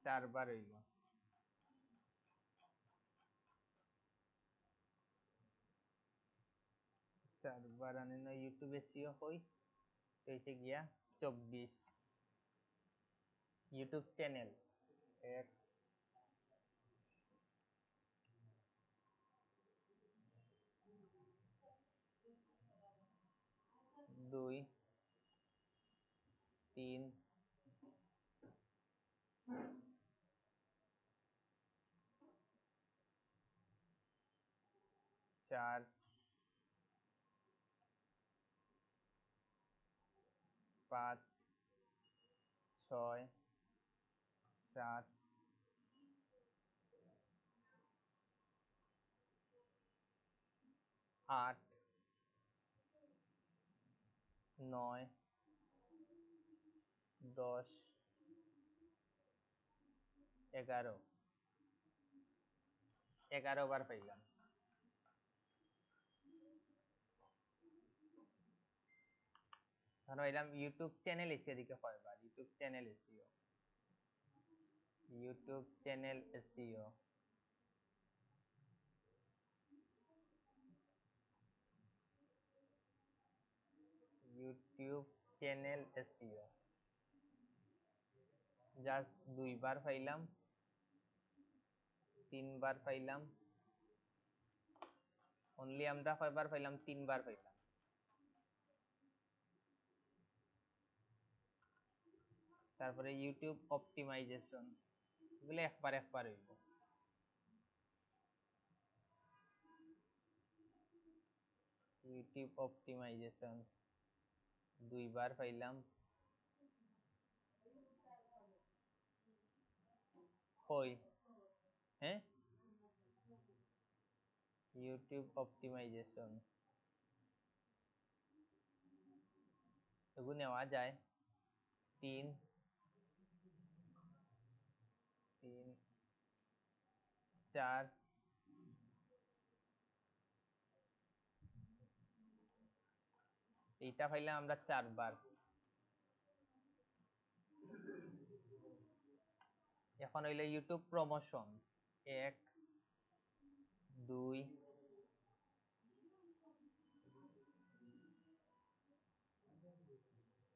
S1: চারবার হইল চারবার আনে না ইউটিউব এসইও হই তো এসে গিয়া 24 ইউটিউব চ্যানেল এক দুই তিন চার পাঁচ ছয় সাত আট নয় 10 11 11 বার পাইলাম ধরো এলাম ইউটিউব চ্যানেল এসে দিকে কয়বার YouTube channel SEO YouTube channel SEO YouTube channel SEO just দুইবার পাইলাম তিনবার পাইলাম অনলি আমরা কয়বার পাইলাম তিনবার পাইলাম তারপরে ইউটিউব অপটিমাইজেশন, এগুলো একবার একবার হইব। ইউটিউব অপটিমাইজেশন দুইবার পাইলাম। কই? হ্যাঁ, ইউটিউব অপটিমাইজেশন এগুলো নেওয়া যায়। 3 3 4 এইটা পাইলাম আমরা 4 বার। এখন হইলো ইউটিউব প্রমোশন, 1 2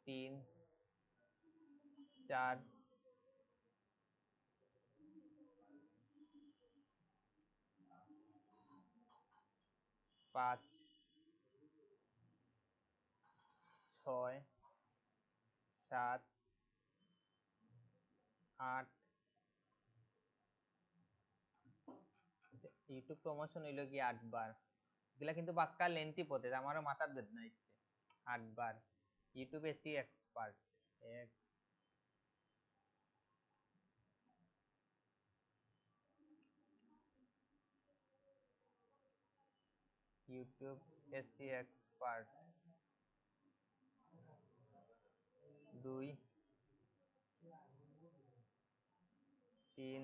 S1: 3 4 5 6 7 8। ইউটিউব প্রমোশন হইলো কি 8 বার। এগুলা কিন্তু পাক্কা লেন্থি প্রসেস, আমারও মাথার বেদনা হচ্ছে। 8 বার। YouTube SEO expert, 1 YouTube SEO expert 2 3।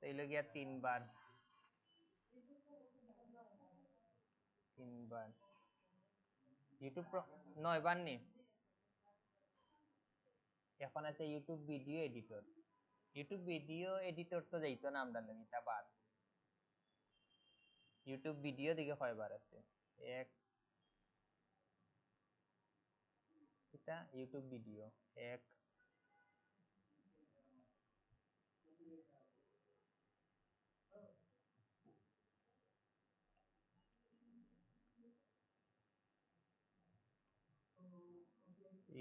S1: এইলো গিয়া 3 বার। 3 বার ইউটিউব 9 বার নি। এখন আছে YouTube video editor. YouTube video editor তো যাইতো না আমরা লাগি, তা বাদ। ইউটিউব ভিডিও দিকে কয়বার আছে? 1 এটা ইউটিউব ভিডিও 1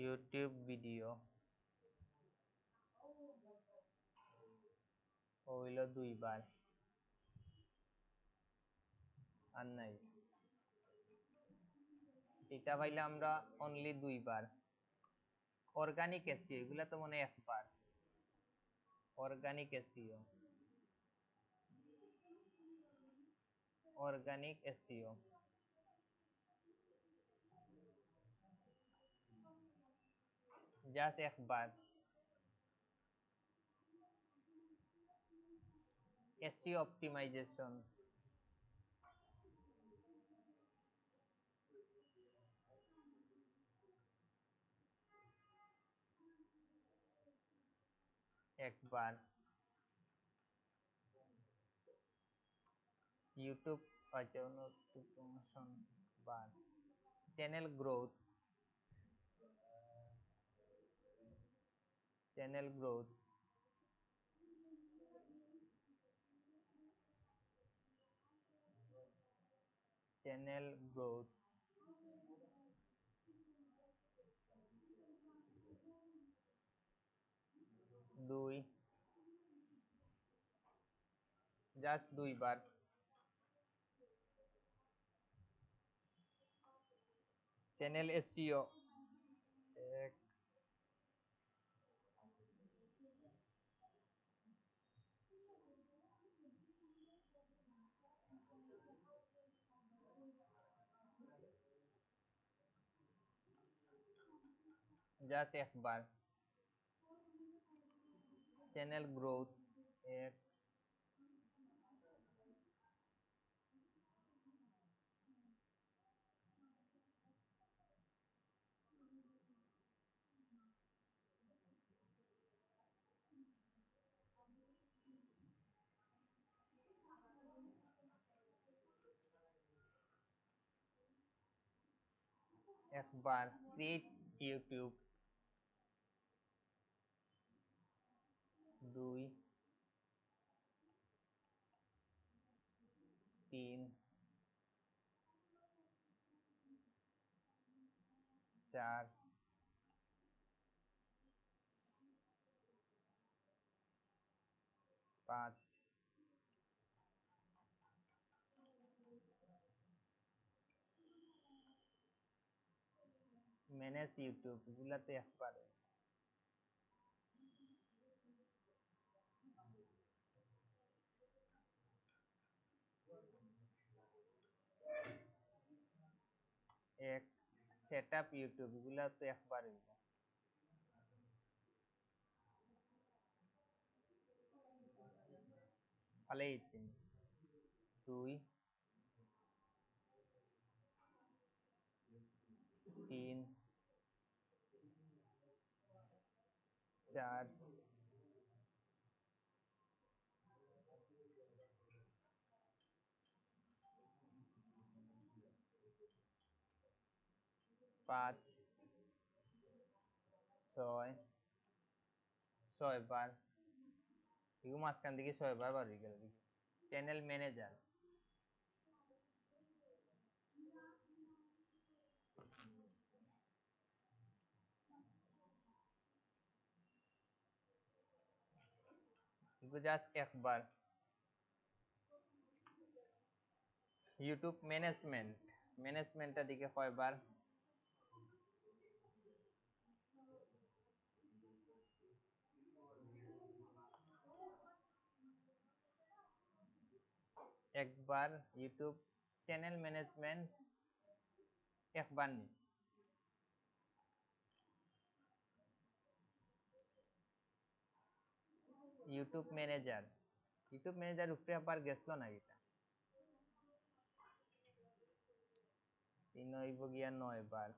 S1: ইউটিউব ভিডিও হইলো 2 বার। আর নাই। এটা পাইলে আমরা অনলি 2 বার। অর্গানিক এসইও এগুলা তো মনে হয় 1 বার। Organic SEO, organic SEO just 1 বার। এসইও অপটিমাইজেশন একবার। ইউটিউব প্রমোশন বার। Channel growth, channel growth channel growth 2 just 2 বার। চ্যানেল এসইও 1 জাস্ট 1 বার। চ্যানেল গ্রোথ 1 1 বার। ক্রিয়েট ইউটিউব 2 3 4 5 ম্যানেজ ইউটিউব এগুলাতে একবারে এক সেটআপ ইউটিউব এগুলাতে একবারে ভালোই ইচ্ছে 2 3 4 5 6 6 বার এগুলো মাঝখান থেকে 6 বার বার হয়ে গেল চ্যানেল ম্যানেজার এগুলো জাস্ট একবার ইউটিউব ম্যানেজমেন্টটা দিকে কয়বার একবার ইউটিউব চ্যানেল ম্যানেজমেন্ট একবার নি ইউটিউব ম্যানেজার উপরে আবার গেছিল না এটা 3 হইব গিয়া 9 বার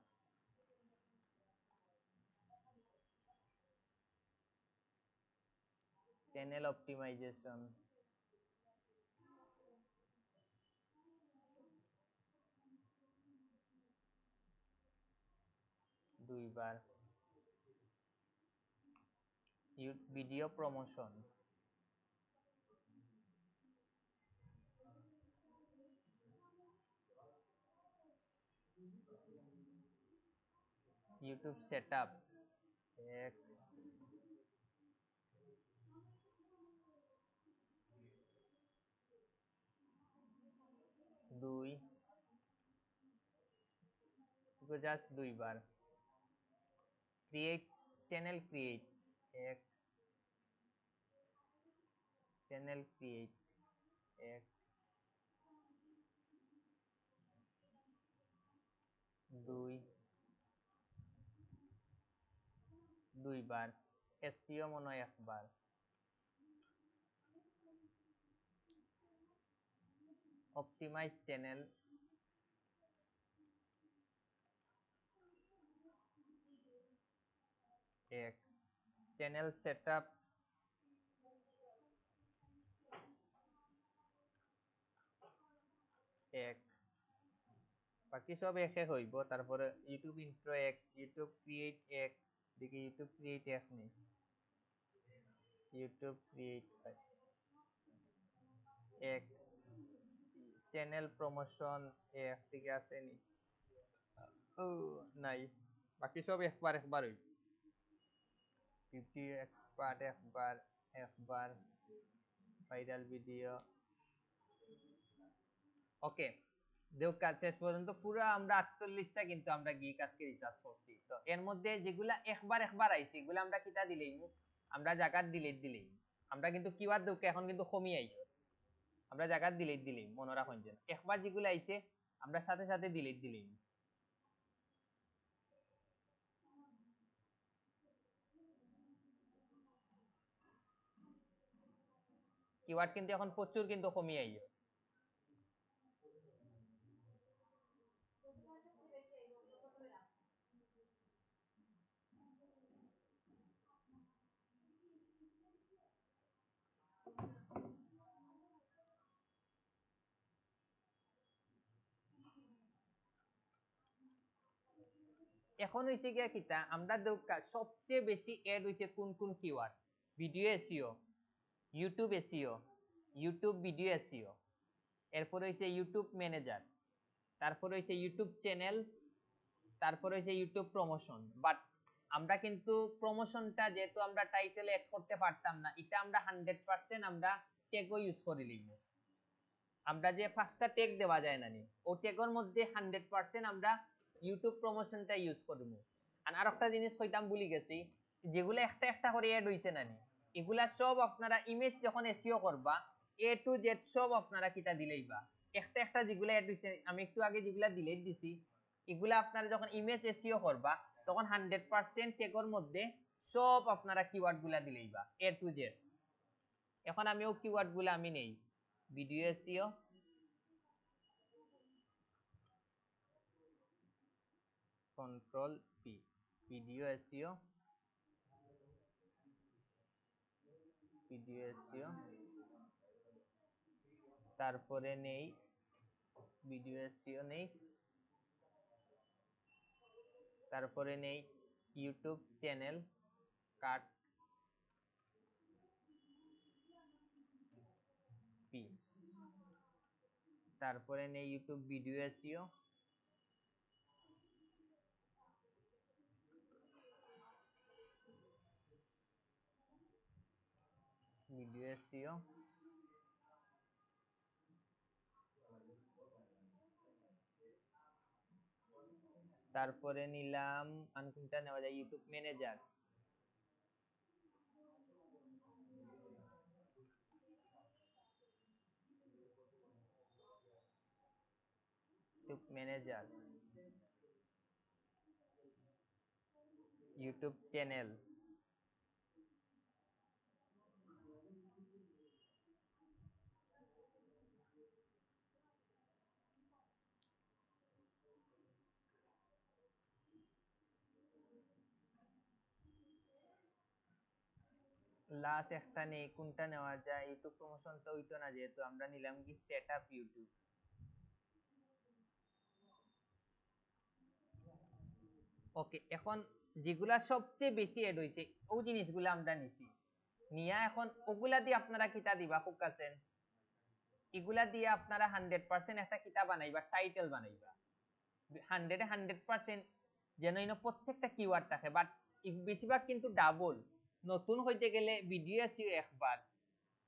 S1: চ্যানেল অপটিমাইজেশন 2 বার ভিডিও প্রমোশন 1 ইউটিউব সেটআপ 1 2 এগুলো জাস্ট 2 বার চ্যানেল ক্রিয়েট 1 চ্যানেল ক্রিয়েট 1 2 2 বার এসইও মনে হয় একবার অপটিমাইজ চ্যানেল 1 চ্যানেল সেটআপ 1 বাকি সব এক এক হইব তারপরে ইউটিউব ইন্ট্রো 1 ইউটিউব ক্রিয়েট 1 দিকে ইউটিউব ক্রিয়েট 1 নেই ইউটিউব ক্রিয়েট 1 চ্যানেল প্রমোশন 1 দিকে আছে নি ও নাই বাকি সব একবার একবার হইব 50 এক্সপার্ট একবার ভাইরাল ভিডিও ওকে দেও কাজ শেষ পর্যন্ত পুরো আমরা 48টা কিন্তু আমরা গিক আজকে রিসার্চ করছি তো এর মধ্যে যেগুলা একবার একবার আইছে এগুলা আমরা কিটা দিলেই আমরা জায়গা ডিলিট দিলেই আমরা কিন্তু কিওয়ার্ড দেউকে এখন কিন্তু কমিয়ে আইছো আমরা জায়গা ডিলিট দিলেই মনে রাখুন যে একবার যেগুলা আইছে আমরা সাথে সাথে ডিলিট দিলেই কিওয়ার্ড কিন্তু এখন প্রচুর কিন্তু কমিয়ে আইছো এখন হইছে কি কিতা আমরা দেউকা সবচেয়ে বেশি এড হইছে কোন কোন keyword video SEO YouTube SEO YouTube video SEO এরপর হইছে ইউটিউব ম্যানেজার তারপর হইছে ইউটিউব চ্যানেল তারপর হইছে ইউটিউব প্রমোশন বাট আমরা কিন্তু প্রমোশনটা যেহেতু আমরা টাইটেলে অ্যাড করতে পারতাম না, এটা আমরা 100% আমরা ট্যাগও ইউজ করে লিখব। আমরা যে 5টা ট্যাগ দেওয়া যায় না নি, ও ট্যাগের মধ্যে 100% আমরা ইউটিউব প্রমোশনটা ইউজ করব। আর একটা জিনিস কইতাম ভুলে গেছি, যেগুলো একটা একটা করে অ্যাড হইছে না নি, এগুলা সব আপনারা ইমেজ যখন এসইও করবা এ টু জেড সব আপনারা কিটা দিলেইবা। একটা একটা যেগুলো অ্যাড হইছে, আমি একটু আগে যেগুলা ডিলিট দিছি, এগুলা আপনারা যখন ইমেজ এসইও করবা তখন 100% ট্যাগের মধ্যে সব আপনারা কিওয়ার্ড গুলা দিলেইবা এ টু জেড। এখন আমি ও কিওয়ার্ড গুলা আমি নেই, video SEO, control P, video SEO, video SEO, তারপরে নেই ভিডিও এসইও নেই, তারপরে নেই ইউটিউব চ্যানেল কাট পি, তারপরে নেই YouTube video SEO, video SEO, তারপরে নিলাম কোনটা নেওয়া যায়, YouTube manager, YouTube manager, YouTube channel, last একটা নেই, কোনটা নেওয়া যায়, ইউটিউব প্রমোশন তো হইতো না, যেহেতু আমরা নিলাম কি সেটআপ ইউটিউব। ওকে, এখন যেগুলা সবচেয়ে বেশি এড হইছে ওই জিনিসগুলা আমরা নিছি, নিয়া এখন ওগুলা দিয়ে আপনারা কিতা দিবা ফোকাসেন, এগুলা দিয়ে আপনারা 100% একটা কিতা বানাইবা, টাইটেল বানাইবা 100% যেন ইনো প্রত্যেকটা কিওয়ার্ড থাকে। বাট বেশিরভাগ কিন্তু ডাবল, নতুন হইতে গেলে ভিডিও এসইও একবার,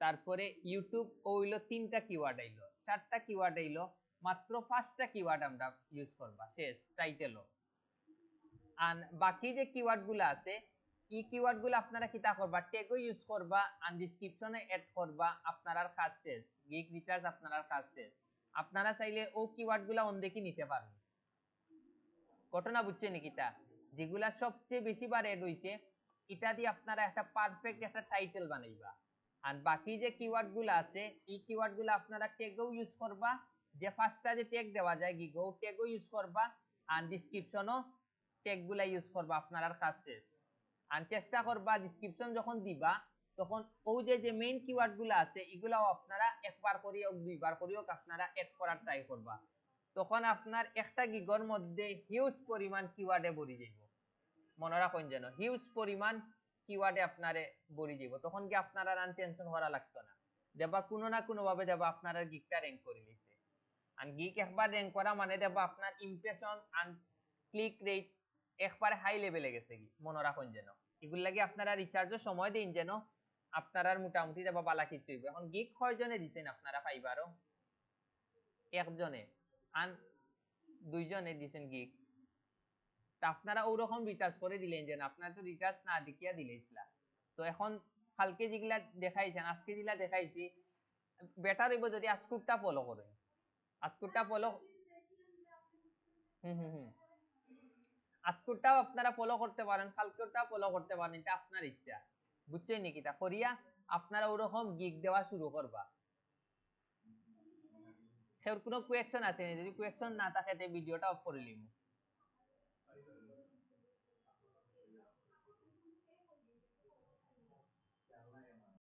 S1: তারপরে ইউটিউব হইলো 3টা কিওয়ার্ড আইলো, 4টা কিওয়ার্ড আইলো, মাত্র 5টা কিওয়ার্ড আমরা ইউজ করবা, শেষ টাইটেলও। আর বাকি যে কিওয়ার্ড গুলো আছে, এই কিওয়ার্ড গুলো আপনারা কিতা করবা, ট্যাগও ইউজ করবা আর ডেসক্রিপশনে এড করবা, আপনার আর কাজ শেষ, গিগ রিচার্জ আপনার আর কাজ শেষ। আপনারা চাইলে ও কিওয়ার্ড গুলা অন দেখি নিতে পারেন। ঘটনা বুঝছেন নিকিতা, যেগুলা সবচেয়ে বেশি বার এড হইছে এটা দিয়ে আপনারা একটা পারফেক্ট একটা টাইটেল বানাইবা। আর বাকি যে কিওয়ার্ড গুলো আছে এই কিওয়ার্ড গুলো আপনারা ট্যাগও ইউজ করবা, যে 5টা যে ট্যাগ দেওয়া যায় গিগো ট্যাগও ইউজ করবা, আর ডেসক্রিপশনও ট্যাগ গুলা ইউজ করবা, আপনার আর কাজ শেষ। আর চেষ্টা করবা ডেসক্রিপশন যখন দিবা তখন ওই যে মেইন কিওয়ার্ড গুলো আছে এগুলাও আপনারা একবার করিও দুইবার করিও আপনারা এড করার ট্রাই করবা, তখন আপনার একটা গিগর মধ্যে হিউজ পরিমাণ কিওয়ার্ডে ভরি যাইব। মনে রাখুন যেন হিউজ পরিমাণ কিওয়ার্ডে আপনারে ভরি যাইব, তখন কি আপনারা রান টেনশন করা লাগতো না, দেবা কোনো না কোনো ভাবে দেবা আপনারা গিগটা র্যাঙ্ক করে নিছে। আর গিগ একবার র্যাঙ্ক করা মানে দেবা আপনার ইমপ্রেশন আর ক্লিক রেট একবারে হাই লেভেলে গেছে কি, মনে রাখুন যেন। এগুলো লাগে আপনারা রিচার্জও সময় দিন যেন আপনারা মোটামুটি দেবা বালা কিছু হইব। এখন গিগ কয়জনে দিছেন আপনারা পাইবারও? একজনে, আন 2জনে দিছেন গিগ, তা আপনারা ওরকম রিচার্জ করে দিলেন যে আপনারা তো রিচার্জ না দেখিয়া দিলেছিলা। তো এখন কালকে যেগুলা দেখাইছেন আজকে যেগুলা দেখাইছি বেটার হইব যদি আজকুরটা ফলো করেন, আজকুরটা ফলো, আজকুরটাও আপনারা ফলো করতে পারেন, কালকেরটাও ফলো করতে পারেন, এটা আপনার ইচ্ছা, বুঝছেন নাকি? তা করিয়া আপনারা ওরকম গিগ দেওয়া শুরু করবা। এর কোনো কোয়েকশন আছে, যদি কোয়েকশন না থাকে তে ভিডিওটা অফ করে লিমু।